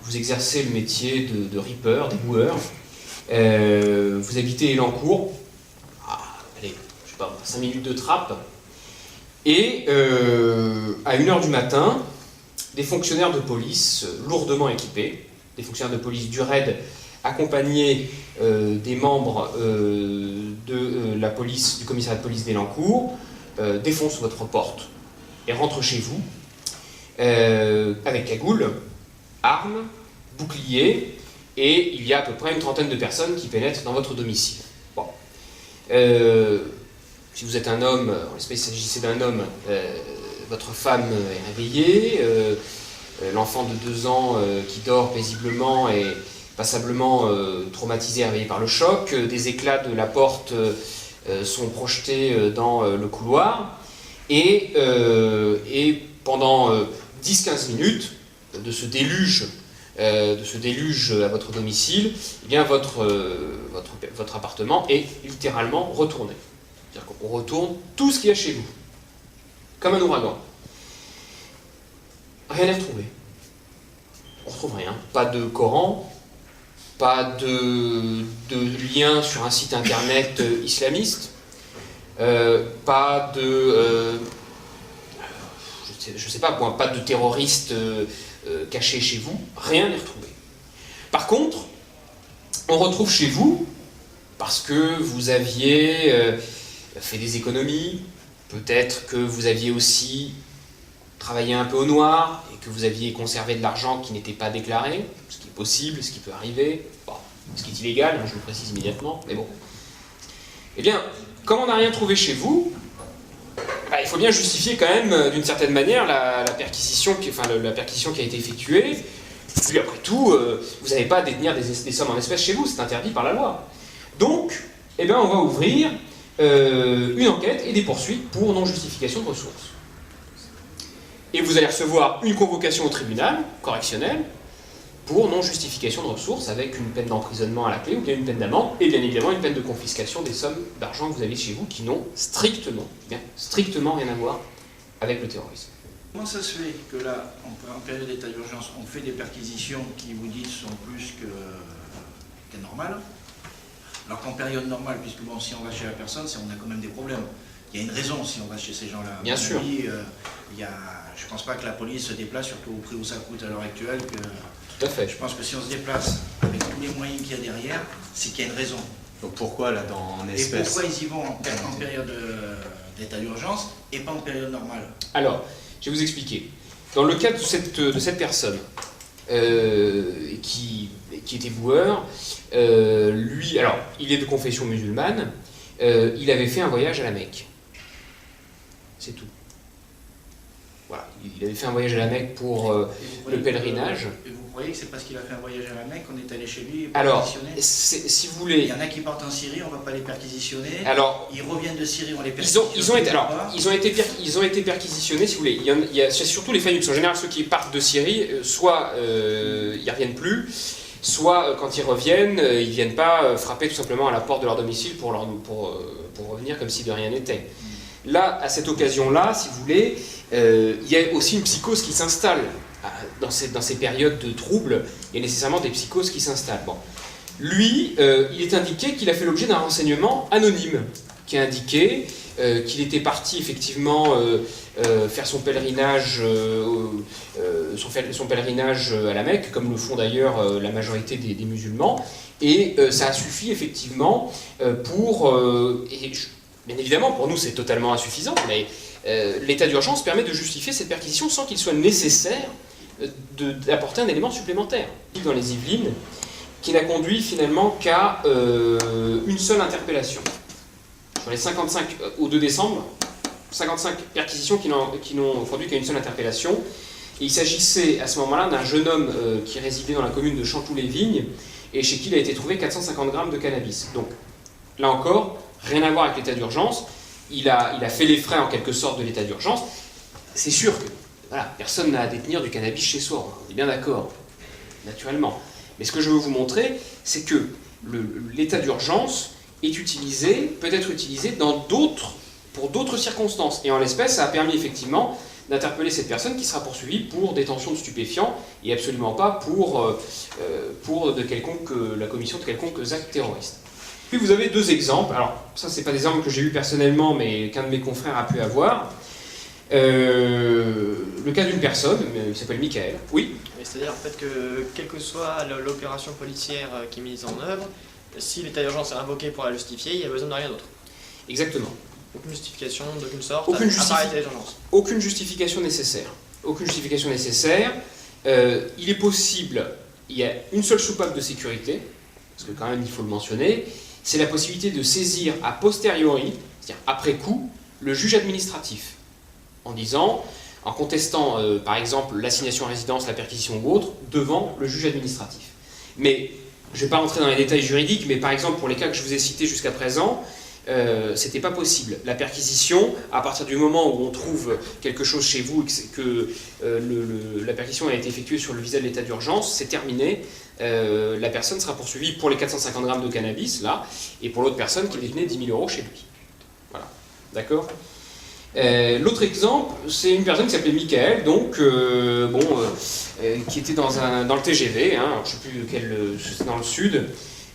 vous exercez le métier de reaper, d'éboueur. Vous habitez Élancourt, allez, je sais pas, 5 minutes de trappe. Et à 1h du matin, des fonctionnaires de police lourdement équipés, des fonctionnaires de police du RAID accompagnés des membres de la police, du commissariat de police d'Élancourt, défoncent votre porte et rentrent chez vous avec cagoule, armes, bouclier, et il y a à peu près une trentaine de personnes qui pénètrent dans votre domicile. Bon. Si vous êtes un homme, en l'espèce il s'agissait d'un homme, votre femme est réveillée, l'enfant de 2 ans qui dort paisiblement est passablement traumatisé, réveillé par le choc, des éclats de la porte sont projetés dans le couloir, et pendant 10-15 minutes de ce déluge à votre domicile, eh bien votre appartement est littéralement retourné. C'est-à-dire qu'on retourne tout ce qu'il y a chez vous, comme un ouragan. Rien n'est retrouvé. On ne retrouve rien. Pas de Coran, pas de lien sur un site internet islamiste, pas de... je sais pas, pas de terroristes cachés chez vous. Rien n'est retrouvé. Par contre, on retrouve chez vous, parce que vous aviez fait des économies, peut-être que vous aviez aussi travaillé un peu au noir et que vous aviez conservé de l'argent qui n'était pas déclaré, ce qui est possible, ce qui peut arriver, bon, ce qui est illégal, je vous le précise immédiatement, mais bon. Eh bien, comme on n'a rien trouvé chez vous, il faut bien justifier quand même, d'une certaine manière, la perquisition qui a été effectuée. Puis après tout, vous n'avez pas à détenir des sommes en espèces chez vous, c'est interdit par la loi. Donc, eh bien, on va ouvrir une enquête et des poursuites pour non-justification de ressources. Et vous allez recevoir une convocation au tribunal correctionnel pour non-justification de ressources avec une peine d'emprisonnement à la clé ou bien une peine d'amende et bien évidemment une peine de confiscation des sommes d'argent que vous avez chez vous qui n'ont strictement rien à voir avec le terrorisme. Comment ça se fait que là, en période d'état d'urgence, on fait des perquisitions qui, vous dites, sont plus que normales, alors qu'en période normale, puisque bon, si on va chez la personne, on a quand même des problèmes. Il y a une raison si on va chez ces gens-là. Bien sûr. Je ne pense pas que la police se déplace, surtout au prix où ça coûte à l'heure actuelle. Tout à fait. Je pense que si on se déplace avec tous les moyens qu'il y a derrière, c'est qu'il y a une raison. Donc pourquoi là en espèces? Et pourquoi ils y vont en période d'état d'urgence et pas en période normale? Alors, je vais vous expliquer. Dans le cas de cette personne qui était boueur, lui, alors, il est de confession musulmane, il avait fait un voyage à la Mecque. C'est tout. Voilà, il avait fait un voyage à la Mecque pour le pèlerinage. Et vous croyez que c'est parce qu'il a fait un voyage à la Mecque qu'on est allé chez lui et alors, perquisitionné? Si vous voulez... Il y en a qui partent en Syrie, on ne va pas les perquisitionner. Alors, ils reviennent de Syrie, on les perquisitionne. Ils ont été perquisitionnés, si vous voulez. C'est surtout les Fanux. En général, ceux qui partent de Syrie, soit ils ne reviennent plus, soit quand ils reviennent, ils ne viennent pas frapper tout simplement à la porte de leur domicile pour revenir comme si de rien n'était. Là, à cette occasion-là, si vous voulez, il y a aussi une psychose qui s'installe. Dans ces périodes de troubles, il y a nécessairement des psychoses qui s'installent. Bon. Lui, il est indiqué qu'il a fait l'objet d'un renseignement anonyme, qui a indiqué qu'il était parti effectivement faire son pèlerinage, son pèlerinage à la Mecque, comme le font d'ailleurs la majorité des musulmans, et ça a suffi effectivement pour... bien évidemment, pour nous c'est totalement insuffisant, mais l'état d'urgence permet de justifier cette perquisition sans qu'il soit nécessaire d'apporter un élément supplémentaire. Dans les Yvelines, qui n'a conduit finalement qu'à une seule interpellation. Sur les 55 au 2 décembre, 55 perquisitions qui n'ont conduit qu'à une seule interpellation. Et il s'agissait à ce moment-là d'un jeune homme qui résidait dans la commune de Chantoux-les-Vignes et chez qui il a été trouvé 450 grammes de cannabis. Donc, là encore, rien à voir avec l'état d'urgence. Il a fait les frais en quelque sorte de l'état d'urgence. C'est sûr que voilà, personne n'a à détenir du cannabis chez soi, on est bien d'accord, naturellement. Mais ce que je veux vous montrer, c'est que l'état d'urgence peut être utilisé pour d'autres circonstances. Et en l'espèce, ça a permis effectivement d'interpeller cette personne qui sera poursuivie pour détention de stupéfiants et absolument pas pour la commission de quelconques actes terroristes. Puis vous avez deux exemples. Alors, ça, c'est pas des exemples que j'ai eus personnellement, mais qu'un de mes confrères a pu avoir. Le cas d'une personne, qui s'appelle Michael. Oui. C'est-à-dire en fait que, quelle que soit l'opération policière qui est mise en œuvre, si l'état d'urgence est invoqué pour la justifier, il n'y a besoin de rien d'autre. Exactement. Aucune justification d'aucune sorte, aucune justification nécessaire. Aucune justification nécessaire. Il est possible, il y a une seule soupape de sécurité, parce que quand même il faut le mentionner, c'est la possibilité de saisir a posteriori, c'est-à-dire après coup, le juge administratif, en contestant par exemple l'assignation à résidence, la perquisition ou autre, devant le juge administratif. Mais, je ne vais pas rentrer dans les détails juridiques, mais par exemple pour les cas que je vous ai cités jusqu'à présent, c'était pas possible. La perquisition, à partir du moment où on trouve quelque chose chez vous et que la perquisition a été effectuée sur le visa de l'état d'urgence, c'est terminé. La personne sera poursuivie pour les 450 grammes de cannabis, là, et pour l'autre personne qui détenait 10 000 € chez lui. Voilà. D'accord ? L'autre exemple, c'est une personne qui s'appelait Michael, donc, qui était dans le TGV, hein, alors je ne sais plus lequel, c'est dans le sud.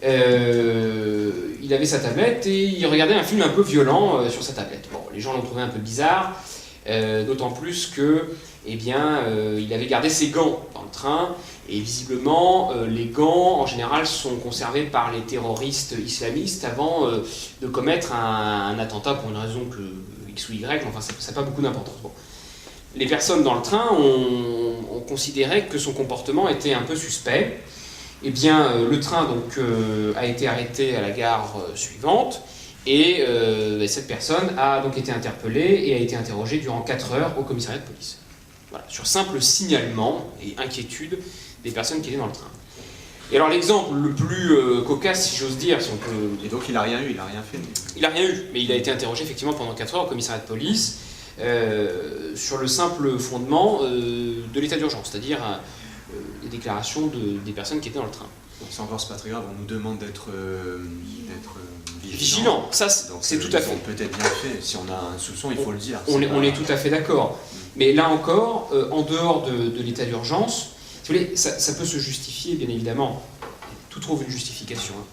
Il avait sa tablette et il regardait un film un peu violent sur sa tablette. Bon, les gens l'ont trouvé un peu bizarre, d'autant plus que, il avait gardé ses gants dans le train, et visiblement, les gants, en général, sont conservés par les terroristes islamistes avant de commettre un attentat pour une raison que X ou Y, enfin, ça n'a pas beaucoup d'importance. Bon. Les personnes dans le train ont considéré que son comportement était un peu suspect. Eh bien, le train donc, a été arrêté à la gare suivante et cette personne a donc été interpellée et a été interrogée durant 4 heures au commissariat de police. Voilà, sur simple signalement et inquiétude des personnes qui étaient dans le train. Et alors l'exemple le plus cocasse, si j'ose dire, si on peut... Et donc il n'a rien eu, il n'a rien fait. Il n'a rien eu, mais il a été interrogé effectivement pendant 4 heures au commissariat de police sur le simple fondement de l'état d'urgence, c'est-à-dire les déclarations des personnes qui étaient dans le train. Donc ça encore, c'est pas très grave, on nous demande d'être vigilant. Ça, c'est tout à fait. Peut-être bien fait, si on a un soupçon, il faut le dire. On est tout à fait d'accord. Mais là encore, en dehors de l'état d'urgence, si vous voulez, ça peut se justifier, bien évidemment. Tout trouve une justification. Hein.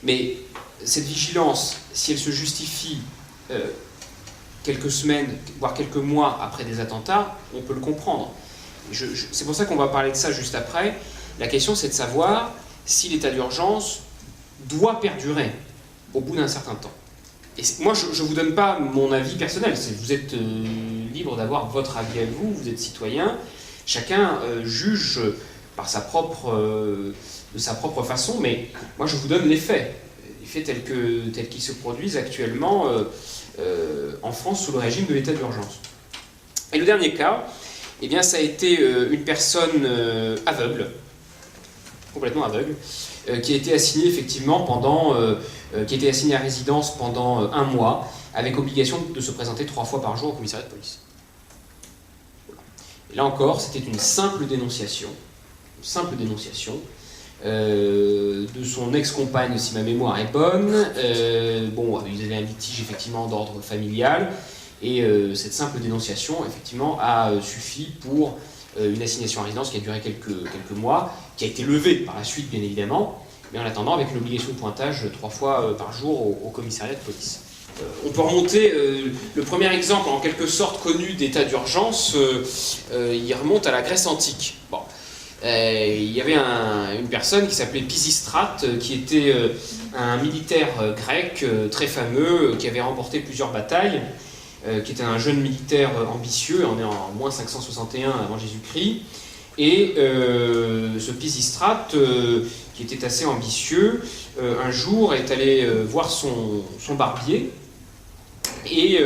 Mais cette vigilance, si elle se justifie quelques semaines, voire quelques mois après des attentats, on peut le comprendre. C'est pour ça qu'on va parler de ça juste après. La question, c'est de savoir si l'état d'urgence doit perdurer au bout d'un certain temps. Et moi, je ne vous donne pas mon avis personnel. Vous êtes libre d'avoir votre avis à vous, vous êtes citoyen. Chacun juge de sa propre façon, mais moi, je vous donne les faits. Les faits tels qu'ils se produisent actuellement en France sous le régime de l'état d'urgence. Et le dernier cas, eh bien, ça a été une personne aveugle, complètement aveugle, qui a été assignée effectivement qui a été assignée à résidence pendant 1 mois, avec obligation de se présenter 3 fois par jour au commissariat de police. Et là encore, c'était une simple dénonciation de son ex-compagne, si ma mémoire est bonne. Ils avaient un litige effectivement d'ordre familial. Et cette simple dénonciation, effectivement, a suffi pour une assignation à résidence qui a duré quelques mois, qui a été levée par la suite, bien évidemment, mais en attendant, avec une obligation de pointage 3 fois par jour au commissariat de police. On peut remonter, le premier exemple, en quelque sorte, connu d'état d'urgence, il remonte à la Grèce antique. Bon. Il y avait une personne qui s'appelait Pisistrate, qui était un militaire grec très fameux, qui avait remporté plusieurs batailles, qui était un jeune militaire ambitieux, on est en moins 561 avant Jésus-Christ, et ce Pisistrate, qui était assez ambitieux, un jour est allé voir son barbier, et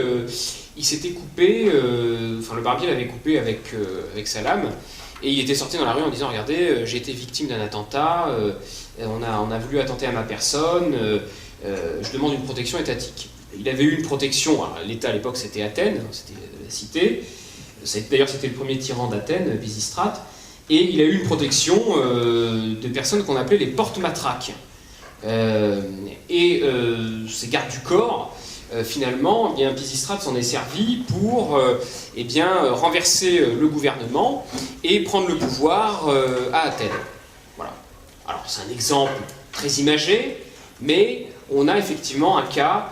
il s'était coupé, le barbier l'avait coupé avec sa lame, et il était sorti dans la rue en disant « Regardez, j'ai été victime d'un attentat, on a voulu attenter à ma personne, je demande une protection étatique. » Il avait eu une protection, l'État à l'époque c'était Athènes, c'était la cité, d'ailleurs c'était le premier tyran d'Athènes, Pisistrate, et il a eu une protection de personnes qu'on appelait les porte-matraques. Ces gardes du corps finalement, eh bien, Pisistrate s'en est servi pour eh bien, renverser le gouvernement et prendre le pouvoir à Athènes. Voilà. Alors c'est un exemple très imagé, mais on a effectivement un cas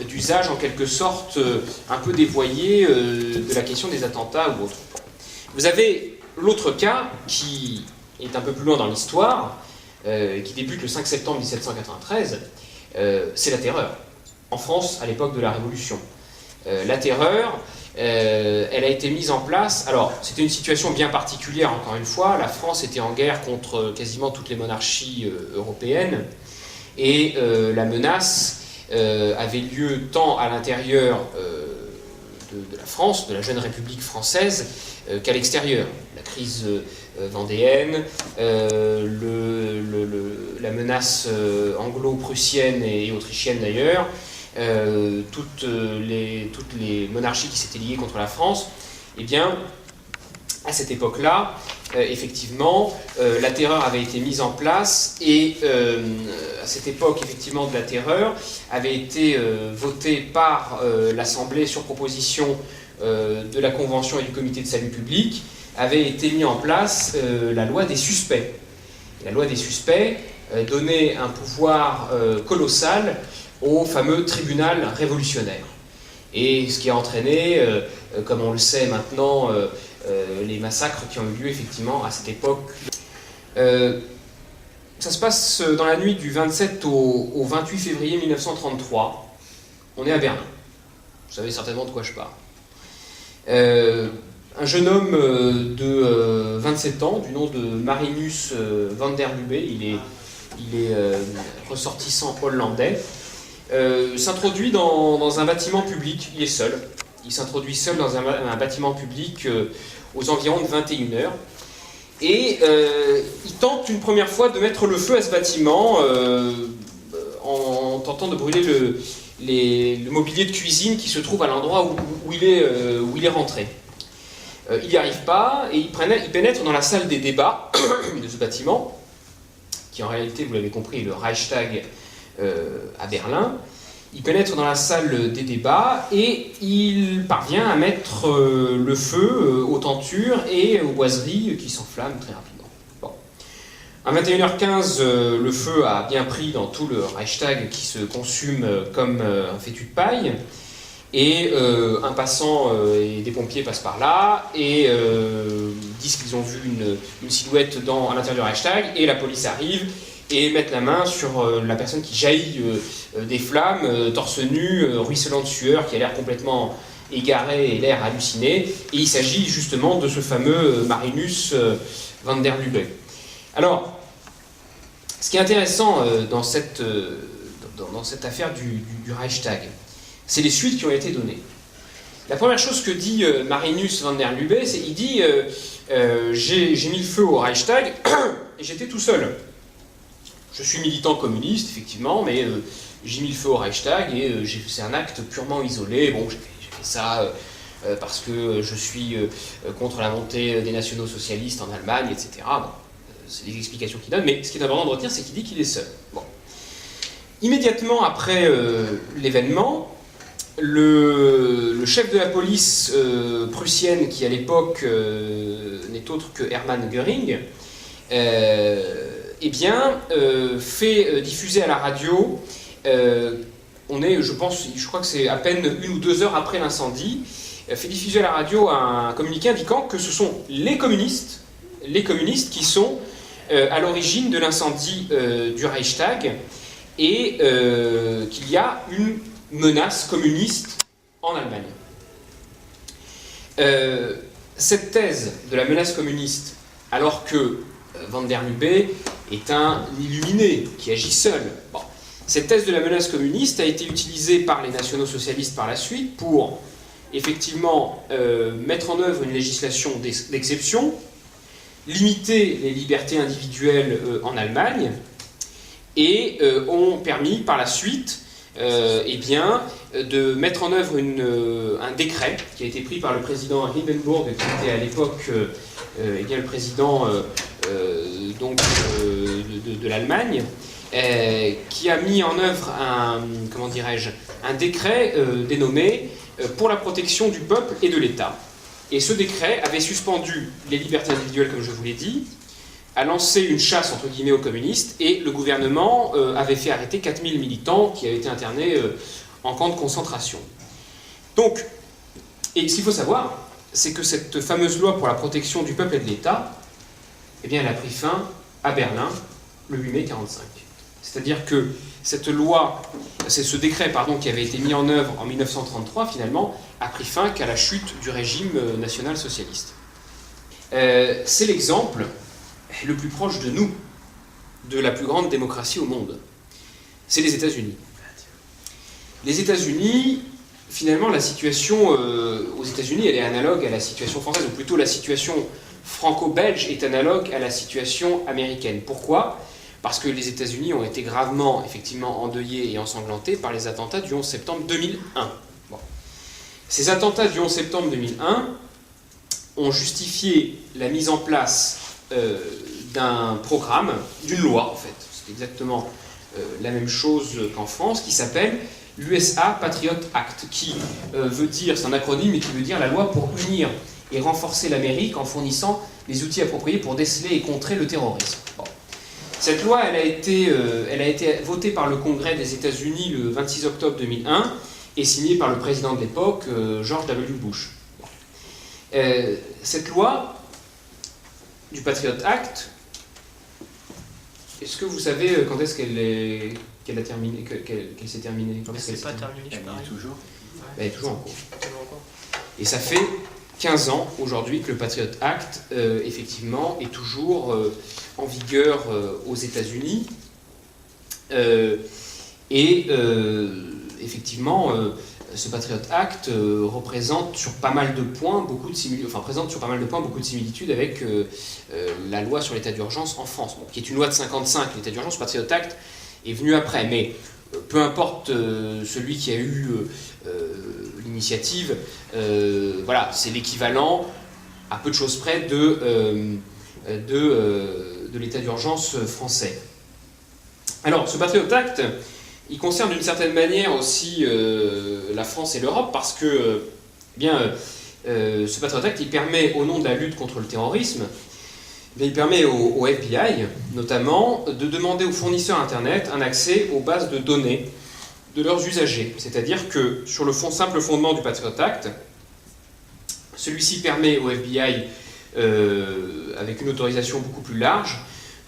d'usage en quelque sorte un peu dévoyé de la question des attentats ou autre. Vous avez l'autre cas qui est un peu plus loin dans l'histoire, qui débute le 5 septembre 1793, c'est la Terreur, en France à l'époque de la Révolution. La Terreur, elle a été mise en place, alors c'était une situation bien particulière encore une fois, la France était en guerre contre quasiment toutes les monarchies européennes, et la menace avait lieu tant à l'intérieur de la France, de la jeune République française, qu'à l'extérieur. La crise vendéenne, la menace anglo-prussienne et autrichienne d'ailleurs, toutes les monarchies qui s'étaient liées contre la France, eh bien, à cette époque-là, effectivement, la terreur avait été mise en place et à cette époque, effectivement, de la terreur avait été votée par l'Assemblée sur proposition de la Convention et du Comité de salut public, avait été mis en place la loi des suspects. La loi des suspects donnait un pouvoir colossal au fameux tribunal révolutionnaire. Et ce qui a entraîné, comme on le sait maintenant, les massacres qui ont eu lieu effectivement à cette époque. Ça se passe dans la nuit du 27 au 28 février 1933. On est à Berlin. Vous savez certainement de quoi je parle. Un jeune homme de 27 ans, du nom de Marinus van der Lubbe, il est ressortissant hollandais, s'introduit dans un bâtiment public, il est seul. Il s'introduit seul dans un bâtiment public aux environs de 21h. Et il tente une première fois de mettre le feu à ce bâtiment en tentant de brûler le mobilier de cuisine qui se trouve à l'endroit où il est rentré. Il n'y arrive pas et il pénètre dans la salle des débats de ce bâtiment, qui en réalité, vous l'avez compris, est le Reichstag à Berlin. Il pénètre dans la salle des débats et il parvient à mettre le feu aux tentures et aux boiseries qui s'enflamment très rapidement. Bon. À 21h15, le feu a bien pris dans tout le Reichstag qui se consume comme un fétu de paille. Et un passant et des pompiers passent par là et disent qu'ils ont vu une silhouette à l'intérieur du Reichstag, et la police arrive et mettent la main sur la personne qui jaillit des flammes, torse nu, ruisselant de sueur, qui a l'air complètement égaré et l'air halluciné. Et il s'agit justement de ce fameux Marinus van der Lubbe. Alors, ce qui est intéressant dans cette affaire du Reichstag, c'est les suites qui ont été données. La première chose que dit Marinus van der Lubbe, c'est qu'il dit j'ai mis le feu au Reichstag et j'étais tout seul. Je suis militant communiste, effectivement, mais j'ai mis le feu au Reichstag et c'est un acte purement isolé. Bon, j'ai fait ça parce que je suis contre la montée des nationaux-socialistes en Allemagne, etc. Bon, c'est des explications qu'il donne, mais ce qui est important de retenir, c'est qu'il dit qu'il est seul. Bon. Immédiatement après l'événement, le chef de la police prussienne, qui à l'époque n'est autre que Hermann Göring, fait diffuser à la radio, je crois que c'est à peine 1 ou 2 heures après l'incendie, fait diffuser à la radio un communiqué indiquant que ce sont les communistes qui sont à l'origine de l'incendie du Reichstag et qu'il y a une menace communiste en Allemagne. Cette thèse de la menace communiste, alors que van der Lubbe est un illuminé qui agit seul, bon, cette thèse de la menace communiste a été utilisée par les nationaux-socialistes par la suite pour effectivement mettre en œuvre une législation d'exception, limiter les libertés individuelles en Allemagne, et ont permis par la suite de mettre en œuvre un décret qui a été pris par le président Hindenburg, qui était à l'époque le président de l'Allemagne, qui a mis en œuvre comment dirais-je, un décret dénommé pour la protection du peuple et de l'État. Et ce décret avait suspendu les libertés individuelles, comme je vous l'ai dit, a lancé une chasse entre guillemets aux communistes, et le gouvernement avait fait arrêter 4000 militants qui avaient été internés en camp de concentration. Donc, et ce qu'il faut savoir, c'est que cette fameuse loi pour la protection du peuple et de l'État, eh bien, elle a pris fin à Berlin le 8 mai 1945. C'est-à-dire que cette loi, c'est ce décret pardon, qui avait été mis en œuvre en 1933, finalement, a pris fin qu'à la chute du régime national-socialiste. C'est l'exemple le plus proche de nous, de la plus grande démocratie au monde. C'est les États-Unis. Les États-Unis, finalement, la situation aux États-Unis, elle est analogue à la situation française, ou plutôt la situation franco-belge est analogue à la situation américaine. Pourquoi ? Parce que les États-Unis ont été gravement, effectivement, endeuillés et ensanglantés par les attentats du 11 septembre 2001. Bon. Ces attentats du 11 septembre 2001 ont justifié la mise en place d'un programme, d'une loi en fait, c'est exactement la même chose qu'en France, qui s'appelle l'USA Patriot Act, qui veut dire, c'est un acronyme, mais qui veut dire la loi pour unir et renforcer l'Amérique en fournissant les outils appropriés pour déceler et contrer le terrorisme. Bon. Cette loi, elle a été votée par le Congrès des États-Unis le 26 octobre 2001 et signée par le président de l'époque, George W. Bush. Cette loi du Patriot Act, est-ce que vous savez quand est-ce qu'elle a terminé, qu'elle s'est terminée? C'est pas terminé, je parie. Toujours. Elle est toujours en cours. Et ça fait 15 ans aujourd'hui que le Patriot Act, effectivement, est toujours en vigueur aux États-Unis. Effectivement, ce Patriot Act représente sur pas mal de points beaucoup de similitudes avec la loi sur l'état d'urgence en France, qui est une loi de 55. L'état d'urgence, le Patriot Act est venu après, mais peu importe celui qui a eu l'initiative, voilà, c'est l'équivalent, à peu de choses près, de l'état d'urgence français. Alors, ce Patriot Act, il concerne d'une certaine manière aussi la France et l'Europe, parce que ce Patriot Act, il permet, au nom de la lutte contre le terrorisme, il permet au FBI, notamment, de demander aux fournisseurs Internet un accès aux bases de données de leurs usagers. C'est-à-dire que, sur le simple fondement du Patriot Act, celui-ci permet au FBI, avec une autorisation beaucoup plus large,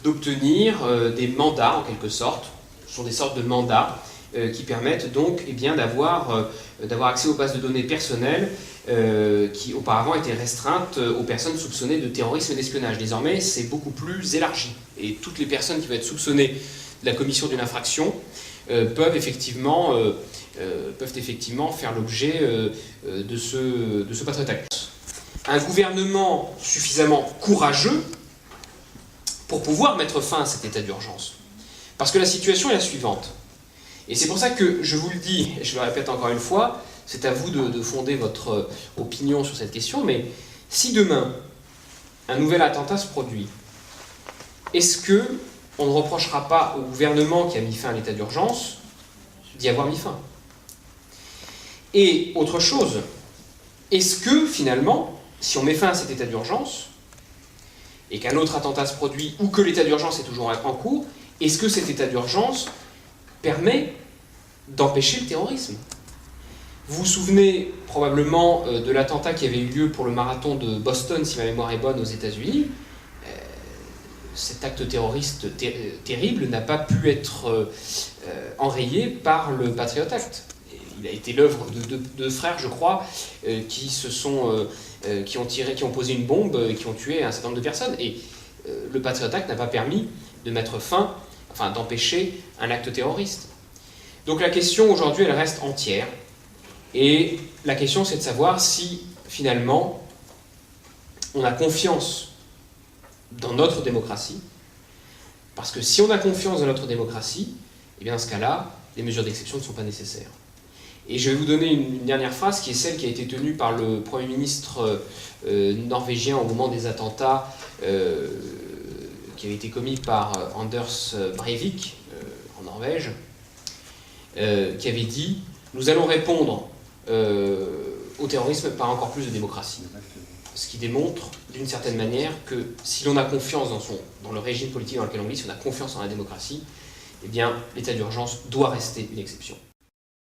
d'obtenir des mandats, en quelque sorte. Ce sont des sortes de mandats qui permettent donc d'avoir accès aux bases de données personnelles qui auparavant étaient restreintes aux personnes soupçonnées de terrorisme et d'espionnage. Désormais, c'est beaucoup plus élargi. Et toutes les personnes qui vont être soupçonnées de la commission d'une infraction peuvent effectivement faire l'objet de ce Patriot Act. Un gouvernement suffisamment courageux pour pouvoir mettre fin à cet état d'urgence. Parce que la situation est la suivante. Et c'est pour ça que je vous le dis, et je le répète encore une fois, c'est à vous de fonder votre opinion sur cette question, mais si demain, un nouvel attentat se produit, est-ce qu'on ne reprochera pas au gouvernement qui a mis fin à l'état d'urgence d'y avoir mis fin? Et autre chose, est-ce que finalement, si on met fin à cet état d'urgence, et qu'un autre attentat se produit, ou que l'état d'urgence est toujours en cours, est-ce que cet état d'urgence permet d'empêcher le terrorisme? Vous vous souvenez probablement de l'attentat qui avait eu lieu pour le marathon de Boston, si ma mémoire est bonne, aux États-Unis. Cet acte terroriste terrible n'a pas pu être enrayé par le Patriot Act. Il a été l'œuvre de deux frères, je crois, qui ont posé une bombe et qui ont tué un certain nombre de personnes. Et le Patriot Act n'a pas permis de mettre fin, d'empêcher un acte terroriste. Donc la question aujourd'hui, elle reste entière. Et la question, c'est de savoir si, finalement, on a confiance dans notre démocratie. Parce que si on a confiance dans notre démocratie, eh bien dans ce cas-là, les mesures d'exception ne sont pas nécessaires. Et je vais vous donner une dernière phrase qui est celle qui a été tenue par le Premier ministre norvégien au moment des attentats qui avaient été commis par Anders Breivik, Norvège, qui avait dit « Nous allons répondre au terrorisme par encore plus de démocratie ». Ce qui démontre, d'une certaine manière, que si l'on a confiance dans le régime politique dans lequel on vit, si on a confiance en la démocratie, eh bien, l'état d'urgence doit rester une exception.